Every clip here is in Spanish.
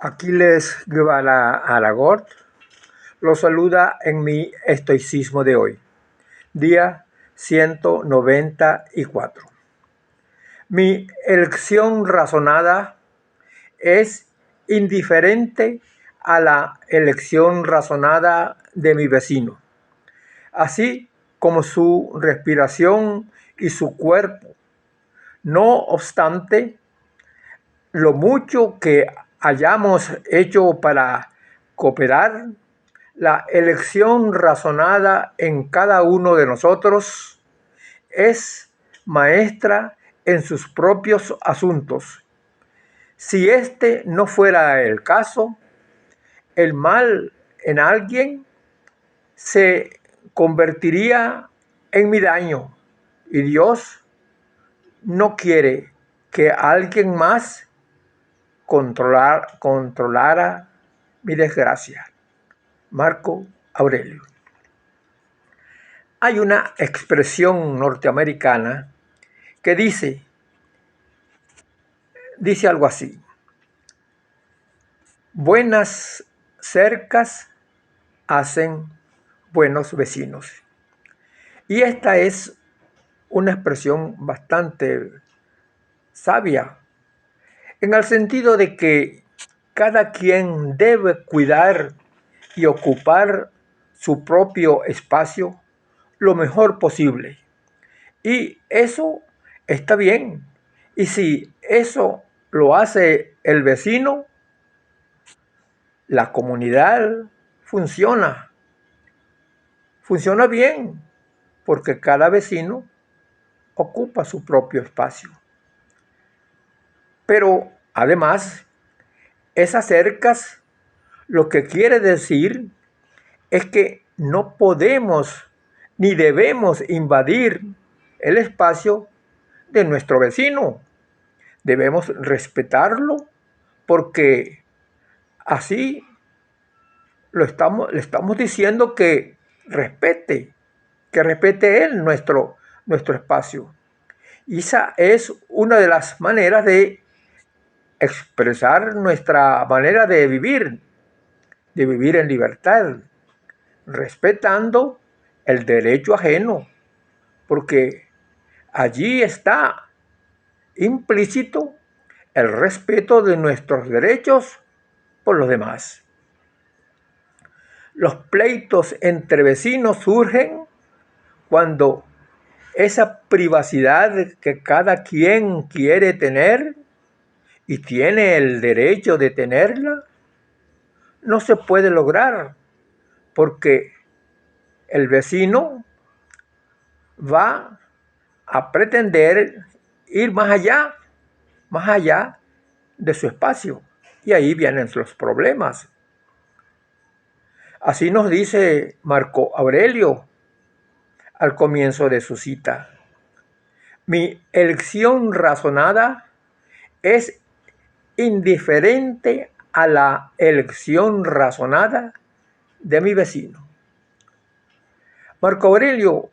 Aquiles Guevara Aragón los saluda en mi estoicismo de hoy, día 194. Mi elección razonada es indiferente a la elección razonada de mi vecino, así como su respiración y su cuerpo. No obstante, lo mucho que hayamos hecho para cooperar, la elección razonada en cada uno de nosotros es maestra en sus propios asuntos. Si este no fuera el caso, el mal en alguien se convertiría en mi daño, y Dios no quiere que alguien más controlara mi desgracia. Marco Aurelio. Hay una expresión norteamericana que dice algo así: buenas cercas hacen buenos vecinos. Y esta es una expresión bastante sabia, en el sentido de que cada quien debe cuidar y ocupar su propio espacio lo mejor posible. Y eso está bien. Y si eso lo hace el vecino, la comunidad funciona bien, porque cada vecino ocupa su propio espacio. Pero además, esas cercas lo que quiere decir es que no podemos ni debemos invadir el espacio de nuestro vecino. Debemos respetarlo, porque así le estamos diciendo que respete él nuestro espacio. Y esa es una de las maneras de expresar nuestra manera de vivir en libertad, respetando el derecho ajeno, porque allí está implícito el respeto de nuestros derechos por los demás. Los pleitos entre vecinos surgen cuando esa privacidad que cada quien quiere tener y tiene el derecho de tenerla no se puede lograr, porque el vecino va a pretender ir más allá de su espacio, y ahí vienen los problemas. Así nos dice Marco Aurelio al comienzo de su cita: mi elección razonada es indiferente a la elección razonada de mi vecino. Marco Aurelio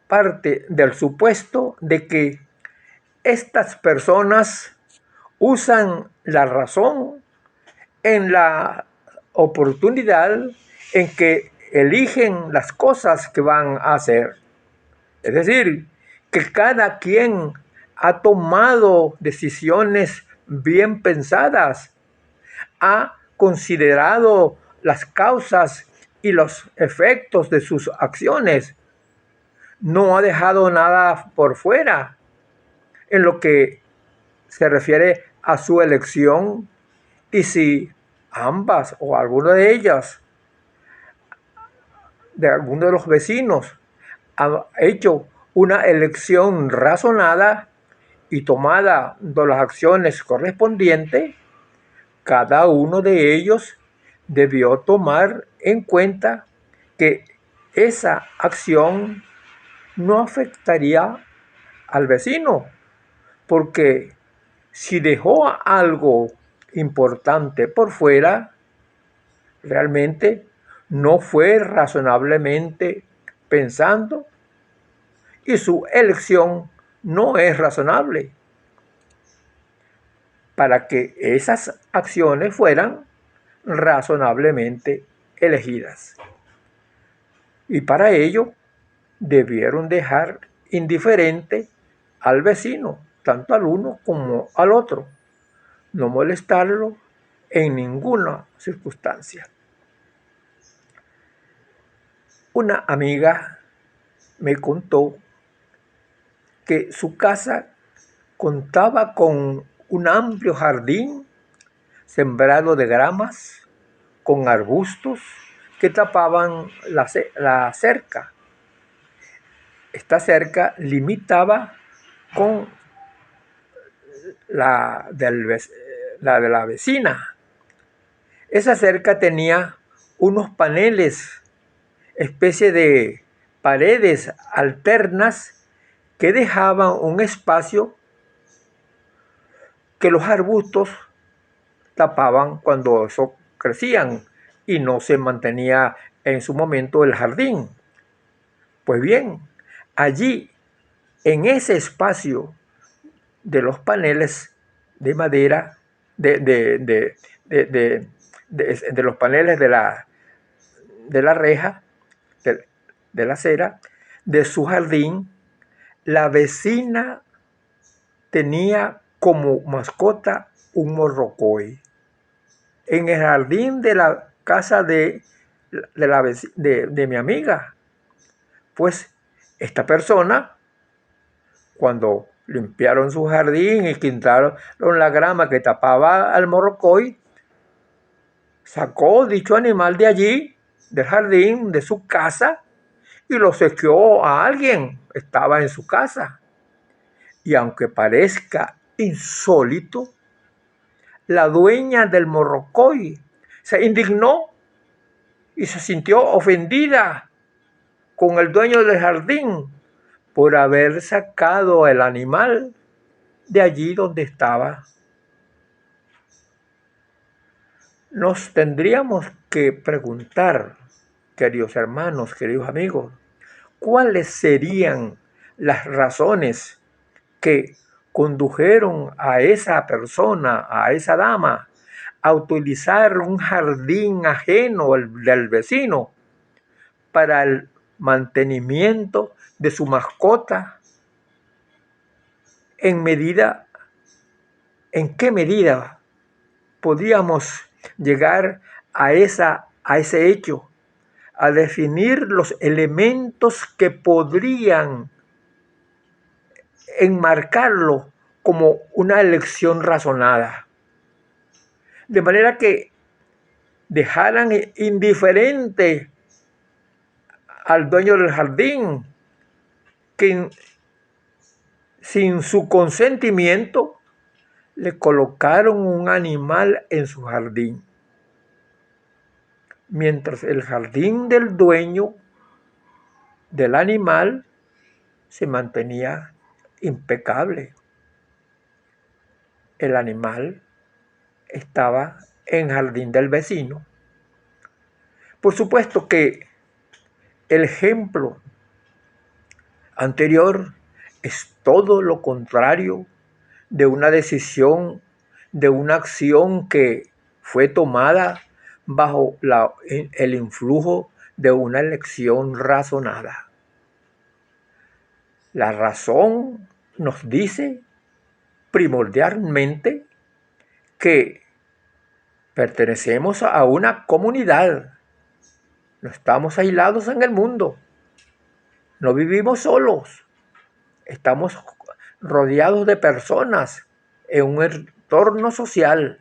parte del supuesto de que estas personas usan la razón en la oportunidad en que eligen las cosas que van a hacer. Es decir, que cada quien ha tomado decisiones bien pensadas, ha considerado las causas y los efectos de sus acciones, no ha dejado nada por fuera en lo que se refiere a su elección. Y si ambas o alguna de ellas, de alguno de los vecinos, ha hecho una elección razonada y tomada de las acciones correspondientes, cada uno de ellos debió tomar en cuenta que esa acción no afectaría al vecino, porque si dejó algo importante por fuera, realmente no fue razonablemente pensando, y su elección no es razonable. para que esas acciones fueran razonablemente elegidas. Y para ello debieron dejar indiferente al vecino, tanto al uno como al otro, no molestarlo en ninguna circunstancia. Una amiga me contó que su casa contaba con un amplio jardín sembrado de gramas, con arbustos que tapaban la cerca. Esta cerca limitaba con la de la vecina. Esa cerca tenía unos paneles, especie de paredes alternas que dejaban un espacio que los arbustos tapaban cuando eso crecían y no se mantenía en su momento el jardín. Pues bien, allí, en ese espacio de los paneles de madera, de los paneles de la reja, de la acera, de su jardín, la vecina tenía como mascota un morrocoy. En el jardín de la casa de mi amiga, pues esta persona, cuando limpiaron su jardín y quitaron la grama que tapaba al morrocoy, sacó dicho animal de allí, del jardín, de su casa, y lo obsequió a alguien. Estaba en su casa. Y aunque parezca insólito, la dueña del morrocoy se indignó y se sintió ofendida con el dueño del jardín por haber sacado el animal de allí donde estaba. Nos tendríamos que preguntar, queridos hermanos, queridos amigos, ¿cuáles serían las razones que condujeron a esa persona, a esa dama, a utilizar un jardín ajeno del vecino para el mantenimiento de su mascota? ¿En qué medida podíamos llegar a ese hecho, a definir los elementos que podrían enmarcarlo como una elección razonada? De manera que dejaran indiferente al dueño del jardín, que sin su consentimiento le colocaron un animal en su jardín, mientras el jardín del dueño del animal se mantenía impecable. El animal estaba en el jardín del vecino. Por supuesto que el ejemplo anterior es todo lo contrario de una decisión, de una acción que fue tomada bajo el influjo de una elección razonada. La razón nos dice primordialmente que pertenecemos a una comunidad. No estamos aislados en el mundo. No vivimos solos. Estamos rodeados de personas en un entorno social.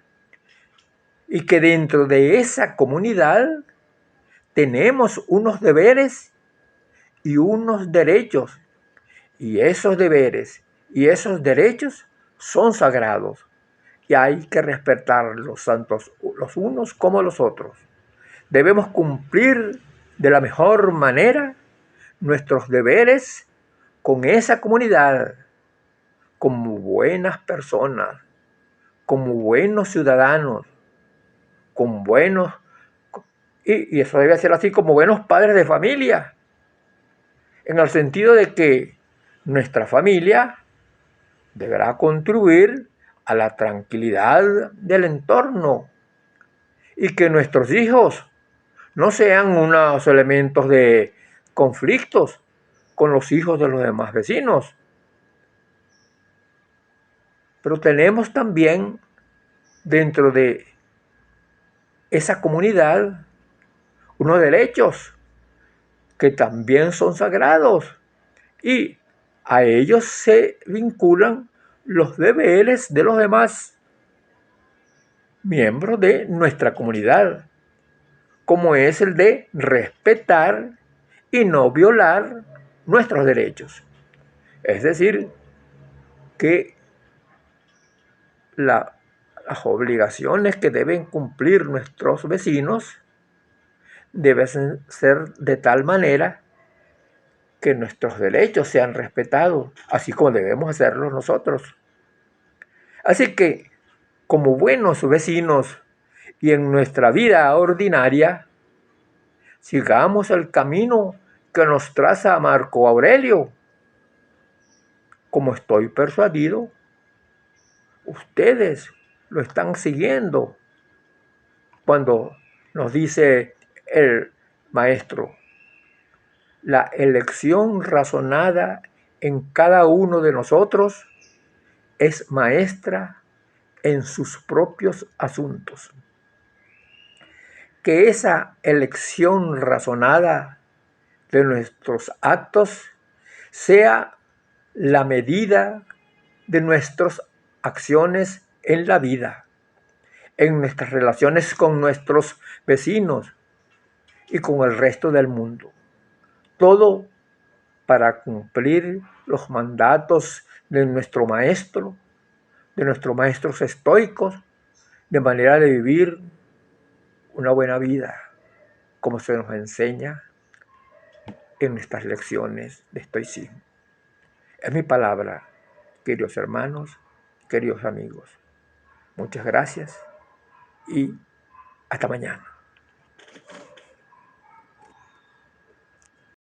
Y que dentro de esa comunidad tenemos unos deberes y unos derechos. Y esos deberes y esos derechos son sagrados. Y hay que respetarlos, tanto los unos como los otros. Debemos cumplir de la mejor manera nuestros deberes con esa comunidad, como buenas personas, como buenos ciudadanos, con buenos, y eso debe ser así, como buenos padres de familia, en el sentido de que nuestra familia deberá contribuir a la tranquilidad del entorno y que nuestros hijos no sean unos elementos de conflictos con los hijos de los demás vecinos. Pero tenemos también dentro de esa comunidad unos derechos que también son sagrados y a ellos se vinculan los deberes de los demás miembros de nuestra comunidad, como es el de respetar y no violar nuestros derechos. Es decir, que las obligaciones que deben cumplir nuestros vecinos deben ser de tal manera que nuestros derechos sean respetados, así como debemos hacerlo nosotros. Así que, como buenos vecinos y en nuestra vida ordinaria, sigamos el camino que nos traza Marco Aurelio. Como estoy persuadido, ustedes lo están siguiendo cuando nos dice el maestro: la elección razonada en cada uno de nosotros es maestra en sus propios asuntos. Que esa elección razonada de nuestros actos sea la medida de nuestras acciones en la vida, en nuestras relaciones con nuestros vecinos y con el resto del mundo. Todo para cumplir los mandatos de nuestros maestros estoicos, de manera de vivir una buena vida, como se nos enseña en nuestras lecciones de estoicismo. Es mi palabra, queridos hermanos, queridos amigos. Muchas gracias y hasta mañana.